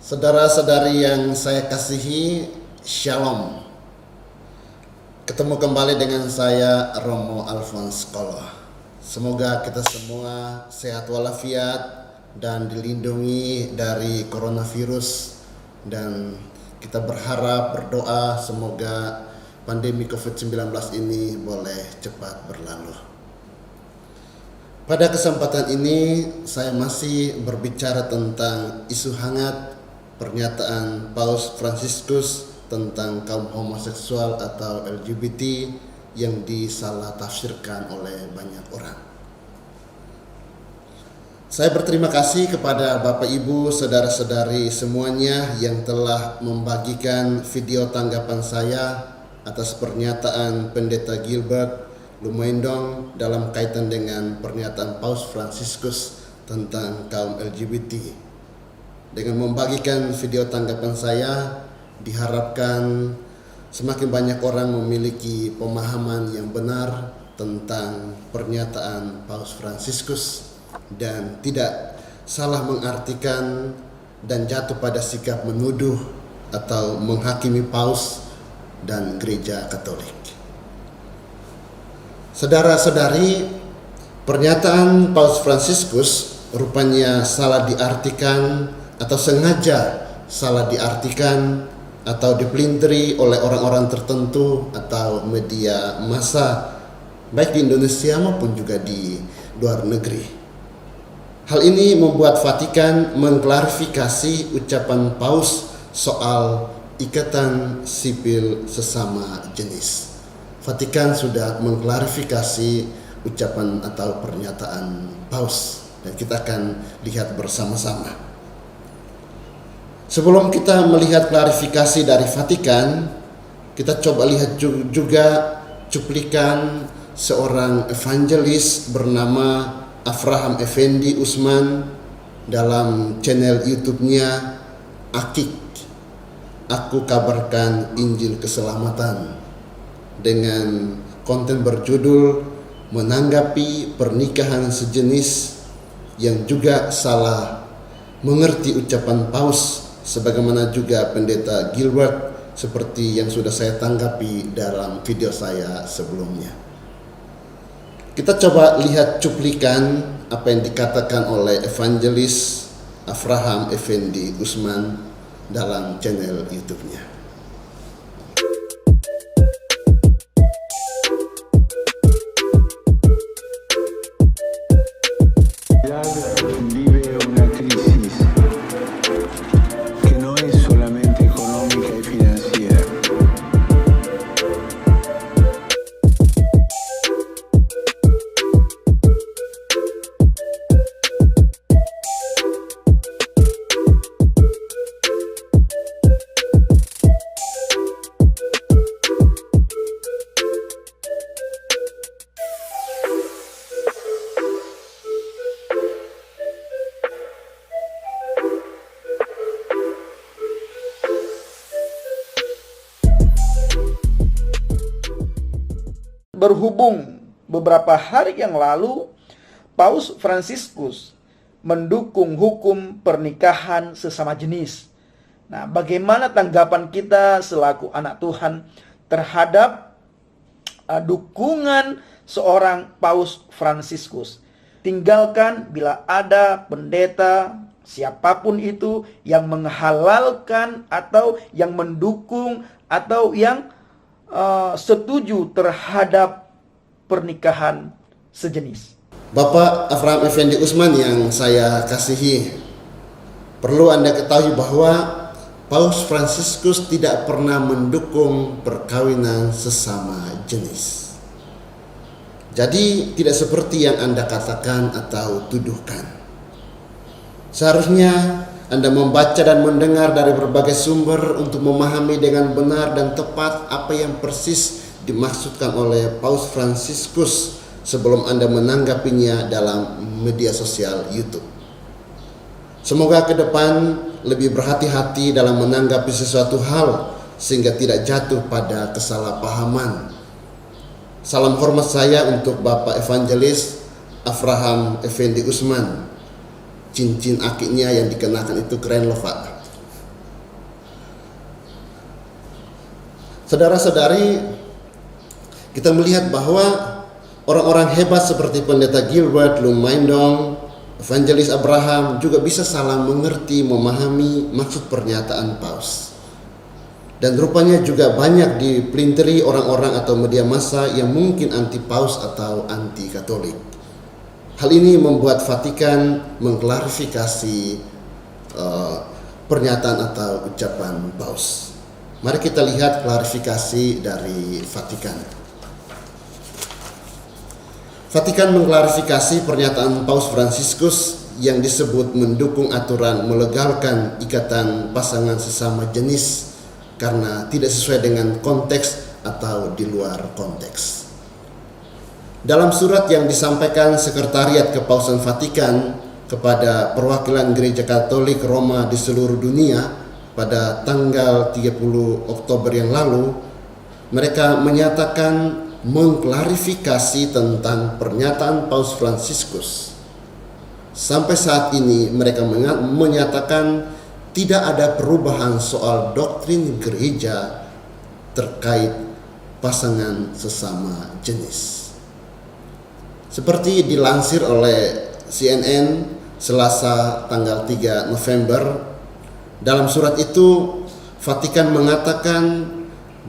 Saudara-saudari yang saya kasihi, Shalom. Ketemu kembali dengan saya, Romo Alphonse Kolo. Semoga kita semua sehat walafiat dan dilindungi dari coronavirus. Dan kita berharap, berdoa semoga pandemi COVID-19 ini boleh cepat berlalu. Pada kesempatan ini saya masih berbicara tentang isu hangat pernyataan Paus Fransiskus tentang kaum homoseksual atau LGBT yang disalah tafsirkan oleh banyak orang. Saya berterima kasih kepada Bapak Ibu, saudara-saudari semuanya yang telah membagikan video tanggapan saya atas pernyataan Pendeta Gilbert Lumendong dalam kaitan dengan pernyataan Paus Fransiskus tentang kaum LGBT. Dengan membagikan video tanggapan saya, diharapkan semakin banyak orang memiliki pemahaman yang benar tentang pernyataan Paus Fransiskus dan tidak salah mengartikan dan jatuh pada sikap menuduh atau menghakimi Paus dan Gereja Katolik. Saudara-saudari, pernyataan Paus Fransiskus rupanya salah diartikan atau sengaja salah diartikan atau dipelinteri oleh orang-orang tertentu atau media massa baik di Indonesia maupun juga di luar negeri. Hal ini membuat Vatikan mengklarifikasi ucapan Paus soal ikatan sipil sesama jenis. Vatikan sudah mengklarifikasi ucapan atau pernyataan Paus dan kita akan lihat bersama-sama. Sebelum kita melihat klarifikasi dari Vatikan, kita coba lihat juga cuplikan seorang evangelis bernama Avraham Effendi Usman dalam channel YouTube-nya Akik, Aku Kabarkan Injil Keselamatan, dengan konten berjudul menanggapi pernikahan sejenis yang juga salah mengerti ucapan Paus, sebagaimana juga Pendeta Gilbert seperti yang sudah saya tanggapi dalam video saya sebelumnya. Kita coba lihat cuplikan apa yang dikatakan oleh evangelis Avraham Effendi Usman dalam channel YouTube-nya. Berhubung beberapa hari yang lalu Paus Fransiskus mendukung hukum pernikahan sesama jenis. Nah, bagaimana tanggapan kita selaku anak Tuhan terhadap dukungan seorang Paus Fransiskus? Tinggalkan bila ada pendeta siapapun itu yang menghalalkan atau yang mendukung atau yang setuju terhadap pernikahan sejenis. Bapak Avraham Effendi Usman yang saya kasihi, perlu Anda ketahui bahwa Paus Fransiskus tidak pernah mendukung perkawinan sesama jenis. Jadi tidak seperti yang Anda katakan atau tuduhkan. Seharusnya Anda membaca dan mendengar dari berbagai sumber untuk memahami dengan benar dan tepat apa yang persis dimaksudkan oleh Paus Fransiskus sebelum Anda menanggapinya dalam media sosial YouTube. Semoga ke depan lebih berhati-hati dalam menanggapi sesuatu hal sehingga tidak jatuh pada kesalahpahaman. Salam hormat saya untuk Bapak Evangelis Avraham Effendi Usman. Cincin akiknya yang dikenakan itu keren loh Pak. Saudara-saudari, kita melihat bahwa orang-orang hebat seperti Pendeta Gilbert, Lumindong, Evangelis Abraham juga bisa salah mengerti, memahami maksud pernyataan Paus. Dan rupanya juga banyak dipelinteri orang-orang atau media massa yang mungkin anti Paus atau anti Katolik. Hal ini membuat Vatikan mengklarifikasi pernyataan atau ucapan Paus. Mari kita lihat klarifikasi dari Vatikan. Vatikan mengklarifikasi pernyataan Paus Fransiskus yang disebut mendukung aturan melegalkan ikatan pasangan sesama jenis karena tidak sesuai dengan konteks atau di luar konteks. Dalam surat yang disampaikan Sekretariat Kepausan Vatikan kepada perwakilan Gereja Katolik Roma di seluruh dunia pada tanggal 30 Oktober yang lalu, mereka menyatakan mengklarifikasi tentang pernyataan Paus Fransiskus. Sampai saat ini mereka menyatakan tidak ada perubahan soal doktrin gereja terkait pasangan sesama jenis. Seperti dilansir oleh CNN Selasa tanggal 3 November, dalam surat itu Vatikan mengatakan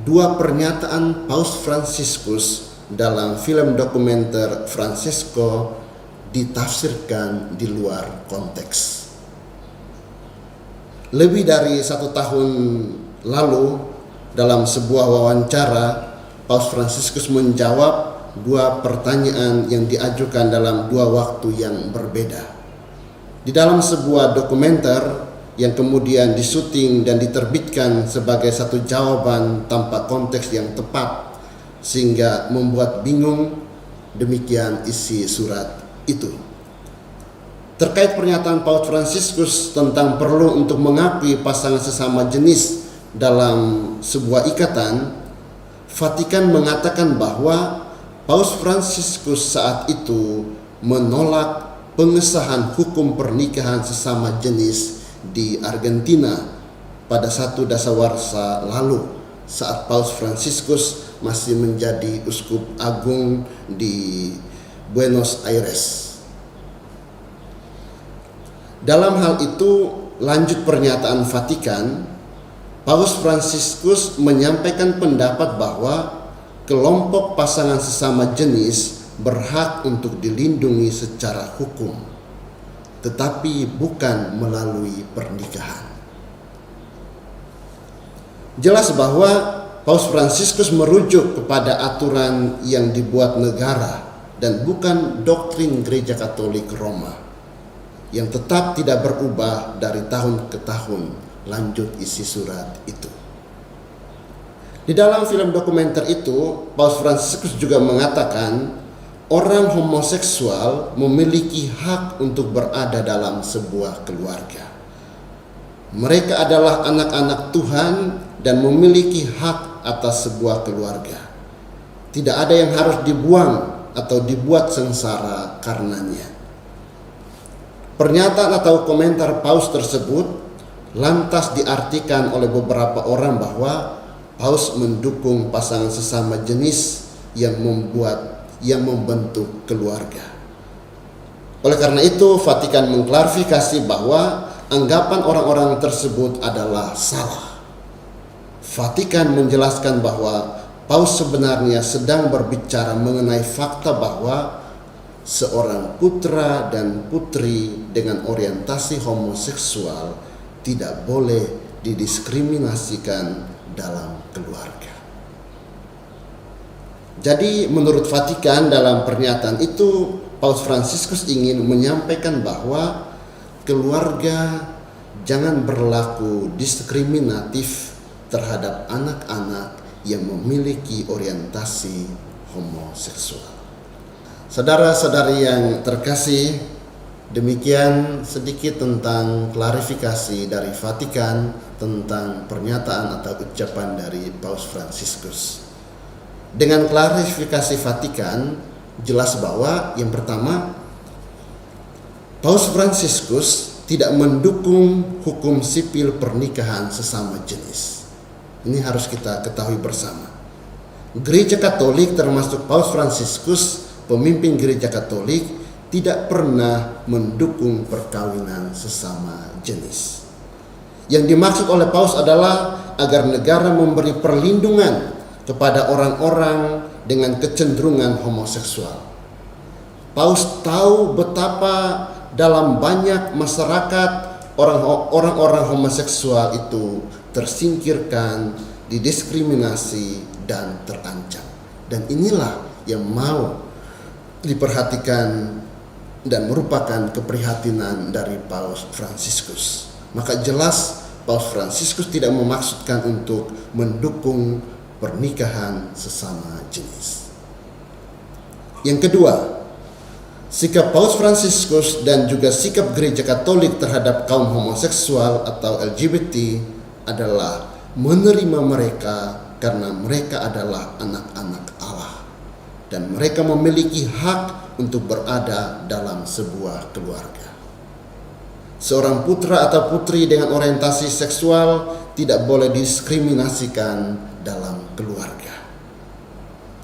dua pernyataan Paus Fransiskus dalam film dokumenter Francesco ditafsirkan di luar konteks. Lebih dari 1 tahun lalu, dalam sebuah wawancara, Paus Fransiskus menjawab dua pertanyaan yang diajukan dalam dua waktu yang berbeda. Di dalam sebuah dokumenter yang kemudian disuting dan diterbitkan sebagai satu jawaban tanpa konteks yang tepat sehingga membuat bingung, demikian isi surat itu. Terkait pernyataan Paus Fransiskus tentang perlu untuk mengakui pasangan sesama jenis dalam sebuah ikatan, Vatikan mengatakan bahwa Paus Fransiskus saat itu menolak pengesahan hukum pernikahan sesama jenis di Argentina pada 1 Dasawarsa lalu saat Paus Fransiskus masih menjadi uskup agung di Buenos Aires. Dalam hal itu, lanjut pernyataan Vatikan, Paus Fransiskus menyampaikan pendapat bahwa kelompok pasangan sesama jenis berhak untuk dilindungi secara hukum, tetapi bukan melalui pernikahan. Jelas bahwa Paus Fransiskus merujuk kepada aturan yang dibuat negara dan bukan doktrin Gereja Katolik Roma yang tetap tidak berubah dari tahun ke tahun. Lanjut isi surat itu. Di dalam film dokumenter itu, Paus Fransiskus juga mengatakan orang homoseksual memiliki hak untuk berada dalam sebuah keluarga. Mereka adalah anak-anak Tuhan dan memiliki hak atas sebuah keluarga. Tidak ada yang harus dibuang atau dibuat sengsara karenanya. Pernyataan atau komentar Paus tersebut lantas diartikan oleh beberapa orang bahwa Paus mendukung pasangan sesama jenis yang membentuk keluarga. Oleh karena itu, Vatikan mengklarifikasi bahwa anggapan orang-orang tersebut adalah salah. Vatikan menjelaskan bahwa Paus sebenarnya sedang berbicara mengenai fakta bahwa seorang putra dan putri dengan orientasi homoseksual tidak boleh didiskriminasikan dalam keluarga. Jadi menurut Vatikan dalam pernyataan itu, Paus Fransiskus ingin menyampaikan bahwa keluarga jangan berlaku diskriminatif terhadap anak-anak yang memiliki orientasi homoseksual. Saudara-saudari yang terkasih, demikian sedikit tentang klarifikasi dari Vatikan tentang pernyataan atau ucapan dari Paus Fransiskus. Dengan klarifikasi Vatikan, jelas bahwa yang pertama, Paus Fransiskus tidak mendukung hukum sipil pernikahan sesama jenis. Ini harus kita ketahui bersama. Gereja Katolik termasuk Paus Fransiskus, pemimpin Gereja Katolik, tidak pernah mendukung perkawinan sesama jenis. Yang dimaksud oleh Paus adalah agar negara memberi perlindungan kepada orang-orang dengan kecenderungan homoseksual. Paus tahu betapa dalam banyak masyarakat orang-orang homoseksual itu tersingkirkan, didiskriminasi, dan terancam. Dan inilah yang mau diperhatikan dan merupakan keprihatinan dari Paus Fransiskus. Maka jelas Paus Fransiskus tidak memaksudkan untuk mendukung pernikahan sesama jenis. Yang kedua, sikap Paus Fransiskus dan juga sikap Gereja Katolik terhadap kaum homoseksual atau LGBT adalah menerima mereka karena mereka adalah anak-anak Allah dan mereka memiliki hak untuk berada dalam sebuah keluarga. Seorang putra atau putri dengan orientasi seksual tidak boleh didiskriminasikan dalam keluarga.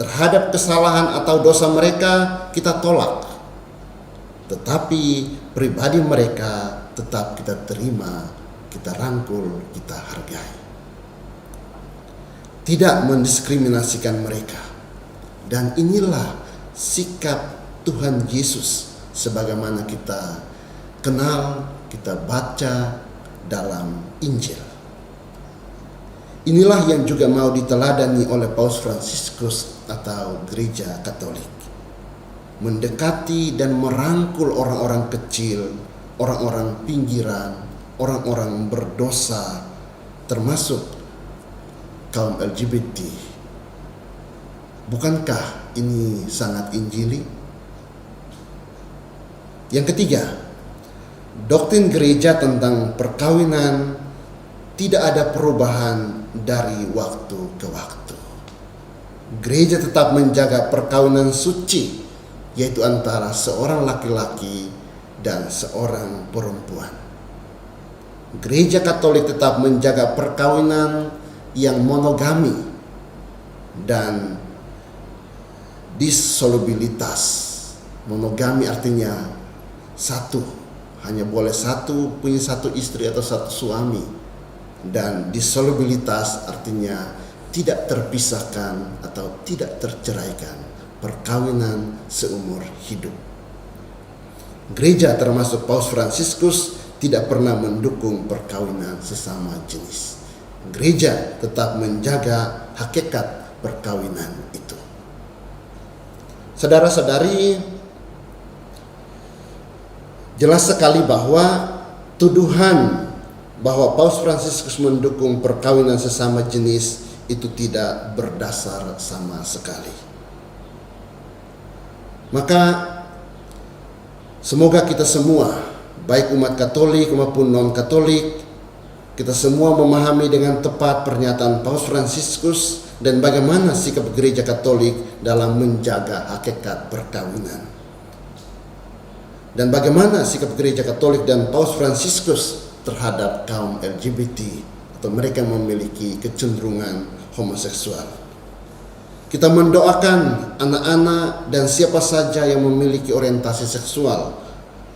Terhadap kesalahan atau dosa mereka kita tolak, tetapi pribadi mereka tetap kita terima, kita rangkul, kita hargai. Tidak mendiskriminasikan mereka. Dan inilah sikap Tuhan Yesus sebagaimana kita kenal, kita baca dalam Injil. Inilah yang juga mau diteladani oleh Paus Fransiskus atau Gereja Katolik. Mendekati dan merangkul orang-orang kecil, orang-orang pinggiran, orang-orang berdosa, termasuk kaum LGBT. Bukankah ini sangat injili? Yang ketiga, doktrin gereja tentang perkawinan tidak ada perubahan dari waktu ke waktu. Gereja tetap menjaga perkawinan suci, yaitu antara seorang laki-laki dan seorang perempuan. Gereja Katolik tetap menjaga perkawinan yang monogami dan disolubilitas. Monogami artinya satu, hanya boleh satu, punya satu istri atau satu suami. Dan disolubilitas artinya tidak terpisahkan atau tidak terceraikan, perkawinan seumur hidup. Gereja termasuk Paus Fransiskus tidak pernah mendukung perkawinan sesama jenis. Gereja tetap menjaga hakikat perkawinan itu. Saudara-saudari, jelas sekali bahwa tuduhan bahwa Paus Fransiskus mendukung perkawinan sesama jenis itu tidak berdasar sama sekali. Maka semoga kita semua, baik umat Katolik maupun non-Katolik, kita semua memahami dengan tepat pernyataan Paus Fransiskus dan bagaimana sikap Gereja Katolik dalam menjaga hakikat perkawinan. Dan bagaimana sikap Gereja Katolik dan Paus Fransiskus terhadap kaum LGBT atau mereka memiliki kecenderungan homoseksual. Kita mendoakan anak-anak dan siapa saja yang memiliki orientasi seksual,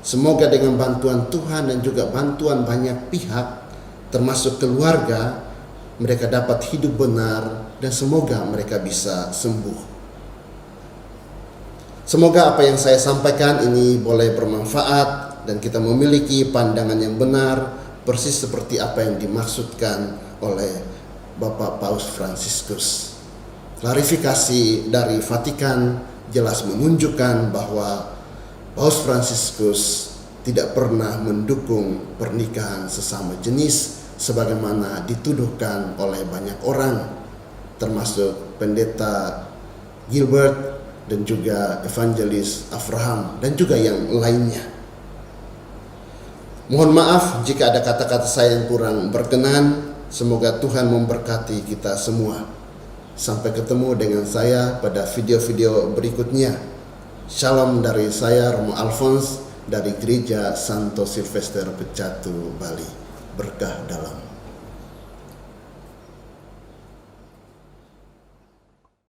semoga dengan bantuan Tuhan dan juga bantuan banyak pihak termasuk keluarga, mereka dapat hidup benar dan semoga mereka bisa sembuh. Semoga apa yang saya sampaikan ini boleh bermanfaat dan kita memiliki pandangan yang benar persis seperti apa yang dimaksudkan oleh Bapak Paus Fransiskus. Klarifikasi dari Vatikan jelas menunjukkan bahwa Paus Fransiskus tidak pernah mendukung pernikahan sesama jenis sebagaimana dituduhkan oleh banyak orang, termasuk pendeta Gilbert dan juga evangelis Abraham dan juga yang lainnya. Mohon maaf jika ada kata-kata saya yang kurang berkenan. Semoga Tuhan memberkati kita semua. Sampai ketemu dengan saya pada video-video berikutnya. Shalom dari saya, Romo Alphonse, dari Gereja Santo Silvester Pecatu, Bali. Berkah dalam